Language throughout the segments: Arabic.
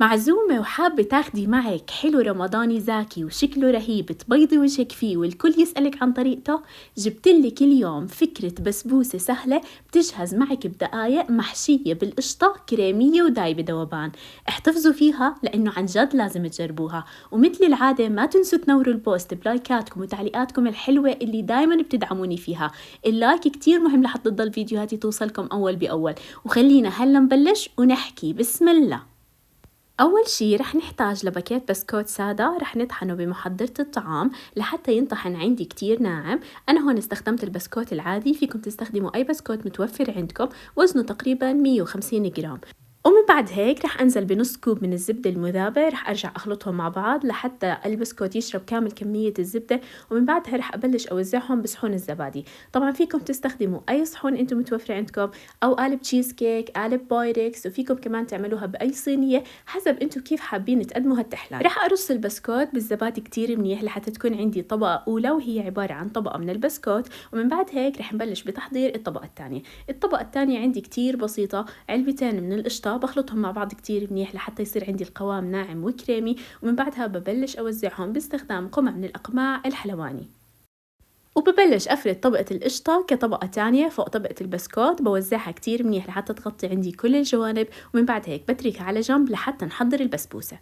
معزومة وحابة تاخدي معك حلو رمضاني زاكي وشكله رهيب تبيضي وجهك فيه والكل يسألك عن طريقته. جبتلك اليوم فكرة بسبوسة سهلة بتجهز معك بدقايق، محشية بالقشطة، كريمية ودايبة ذوبان. احتفظوا فيها لأنه عن جد لازم تجربوها، ومثل العادة ما تنسوا تنوروا البوست بلايكاتكم وتعليقاتكم الحلوة اللي دايما بتدعموني فيها. اللايك كتير مهم لحتى تضل فيديوهاتي توصلكم أول بأول. وخلينا هلا نبلش ونحكي بسم الله. أول شي رح نحتاج لباكيت بسكوت سادة، رح نطحنه بمحضرة الطعام لحتى ينطحن عندي كتير ناعم. أنا هون استخدمت البسكوت العادي، فيكم تستخدموا أي بسكوت متوفر عندكم، وزنه تقريبا 150 جرام. ومن بعد هيك رح أنزل بنص كوب من الزبدة المذابة، رح أرجع أخلطهم مع بعض لحتى البسكوت يشرب كامل كمية الزبدة. ومن بعدها رح أبلش أوزعهم بصحون الزبادي. طبعا فيكم تستخدموا أي صحون أنتم متوفرة عندكم، أو قالب تشيز كيك، قالب بايركس، وفيكم كمان تعملوها بأي صينية حسب أنتم كيف حابين تقدموا هالتحلية. رح أرص البسكوت بالزبادي كتير منيح لحتى تكون عندي طبقة أولى وهي عبارة عن طبقة من البسكوت. ومن بعد هيك رح نبلش بتحضير الطبقة الثانية. الطبقة الثانية عندي كتير بسيطة، علبتين من القشطة بخلطهم مع بعض كتير منيح لحتى يصير عندي القوام ناعم وكريمي. ومن بعدها ببلش أوزعهم باستخدام قمع من الأقماع الحلواني، وببلش أفرد طبقة القشطة كطبقة تانية فوق طبقة البسكوت. بوزعها كتير منيح لحتى تغطي عندي كل الجوانب. ومن بعد هيك بتركها على جنب لحتى نحضر البسبوسة.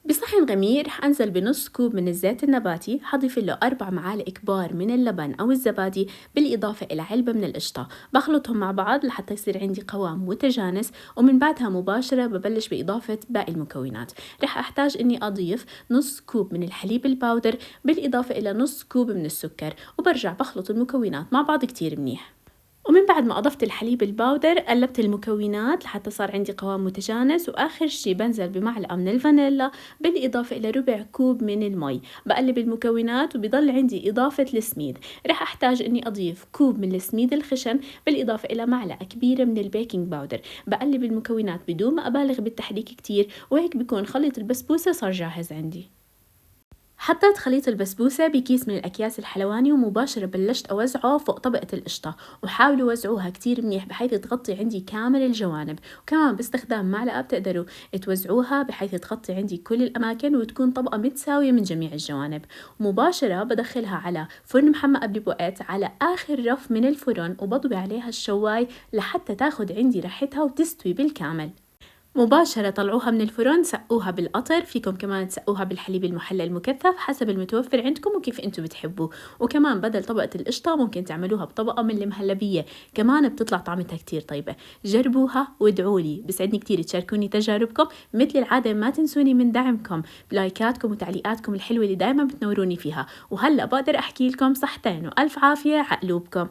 بصحن غميق رح أنزل بنص كوب من الزيت النباتي، حضيف له 4 معالق كبار من اللبن أو الزبادي، بالإضافة إلى علبة من القشطة. بخلطهم مع بعض لحتى يصير عندي قوام متجانس. ومن بعدها مباشرة ببلش بإضافة باقي المكونات. رح أحتاج إني أضيف نص كوب من الحليب الباودر، بالإضافة إلى نص كوب من السكر، وبرجع بخلط المكونات مع بعض كتير منيح. ومن بعد ما أضفت الحليب الباودر قلبت المكونات لحتى صار عندي قوام متجانس. وآخر شي بنزل بمعلقة من الفانيلا، بالإضافة إلى ربع كوب من المي. بقلب المكونات وبيضل عندي إضافة السميد. رح أحتاج إني أضيف كوب من السميد الخشن، بالإضافة إلى معلقة كبيرة من البيكنج باودر. بقلب المكونات بدون ما أبالغ بالتحريك كتير، وهيك بيكون خليط البسبوسة صار جاهز عندي. حطيت خليط البسبوسة بكيس من الأكياس الحلواني، ومباشرة بلشت أوزعه فوق طبقة القشطة. وحاولوا وزعوها كتير منيح بحيث تغطي عندي كامل الجوانب. وكمان باستخدام معلقة بتقدروا توزعوها بحيث تغطي عندي كل الأماكن وتكون طبقة متساوية من جميع الجوانب. مباشرة بدخلها على فرن محمى قبل بوقت على آخر رف من الفرن، وبضوي عليها الشواي لحتى تاخد عندي ريحتها وتستوي بالكامل. مباشرة طلعوها من الفرن، سقوها بالقطر، فيكم كمان تسقوها بالحليب المحلى المكثف حسب المتوفر عندكم وكيف انتم بتحبوا. وكمان بدل طبقة القشطة ممكن تعملوها بطبقة من المهلبية، كمان بتطلع طعمتها كتير طيبة. جربوها وادعولي، بسعدني كتير تشاركوني تجاربكم. مثل العادة ما تنسوني من دعمكم بلايكاتكم وتعليقاتكم الحلوة اللي دايما بتنوروني فيها. وهلأ بقدر أحكي لكم صحتين وألف عافية عقلوبكم.